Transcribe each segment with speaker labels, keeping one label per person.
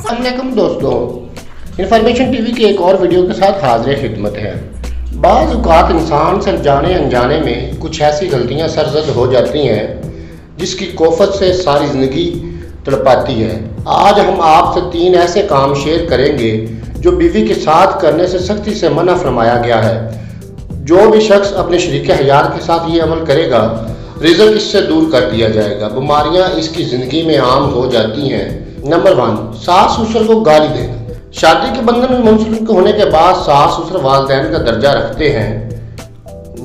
Speaker 1: अस्सलाम वालेकुम दोस्तों, इन्फॉर्मेशन टीवी के एक और वीडियो के साथ हाजिर खिदमत है। बाज़ औक़ात इंसान से जाने अनजाने में कुछ ऐसी गलतियां सरज़द हो जाती हैं जिसकी कोफत से सारी ज़िंदगी तड़पाती है। आज हम आपसे 3 ऐसे काम शेयर करेंगे जो बीवी के साथ करने से सख्ती से मना फरमाया गया है। जो भी शख्स अपने शरीक हयात के साथ ये अमल करेगा, रिज़्क़ इससे दूर कर दिया जाएगा, बीमारियां इसकी ज़िंदगी में आम हो जाती हैं। नंबर 1, सास ससुर को गाली देना। शादी के बंधन में मुंसलिक होने के बाद सास ससुर वालिदैन का दर्जा रखते हैं।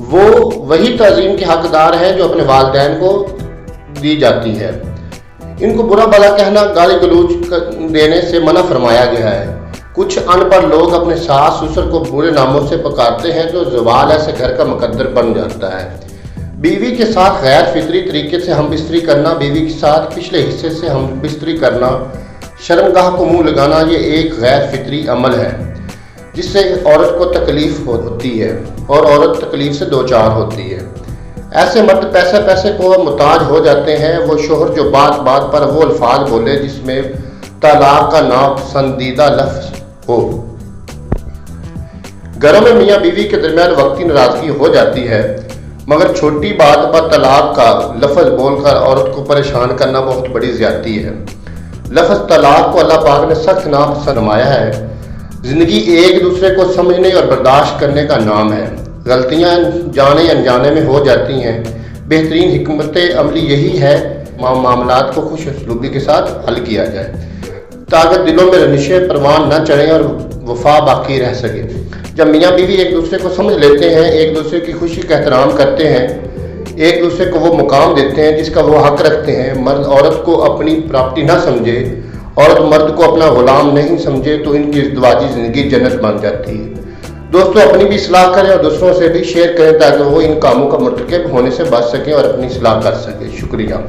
Speaker 1: वो वही तज़ीम के हकदार हैं जो अपने वालिदैन को दी जाती है। इनको बुरा भला कहना, गाली गलौज देने से मना फरमाया गया है। कुछ अनपढ़ लोग अपने सास ससुर को बुरे नामों से पुकारते हैं तो ज़वाल ऐसे घर का मुकद्दर बन जाता है। बीवी के साथ गैर फितरी तरीके से हम बिस्तरी करना, बीवी के साथ पिछले हिस्से से हम बिस्तरी करना, शर्मगाह को मुंह लगाना, ये एक गैर फितरी अमल है जिससे औरत को तकलीफ होती है और औरत तकलीफ से दो चार होती है। ऐसे मर्द पैसे को मुताज हो जाते हैं। वो शोहर जो बात बात पर वो अल्फाज बोले जिसमें तलाक का नापसंदीदा लफ्ज हो। घरों में मियाँ बीवी के दरमियान वक्ती नाराजगी हो जाती है, मगर छोटी बात पर तलाक का लफ्ज बोलकर औरत को परेशान करना बहुत बड़ी ज्यादती है। लफ्ज तलाक को अल्लाह पाक ने सख्त नापसंद फरमाया है। जिंदगी एक दूसरे को समझने और बर्दाश्त करने का नाम है। गलतियां जाने अनजाने में हो जाती हैं। बेहतरीन हिकमत अमली यही है मामलात को खुश उसलूबी के साथ हल किया जाए ताकि दिलों में रंजिशें परवान न चढ़ें और वफा बाकी रह सके। जब मियाँ बीवी एक दूसरे को समझ लेते हैं, एक दूसरे की खुशी का एहतराम करते हैं, एक दूसरे को वो मुकाम देते हैं जिसका वो हक रखते हैं, मर्द औरत को अपनी प्रॉपर्टी ना समझे, औरत मर्द को अपना गुलाम नहीं समझे, तो इनकी इज़्दिवाजी ज़िंदगी जन्नत बन जाती है। दोस्तों, अपनी भी इस्लाह करें और दूसरों से भी शेयर करें ताकि वो इन कामों का मुर्तकिब होने से बच सकें और अपनी इस्लाह कर सकें। शुक्रिया।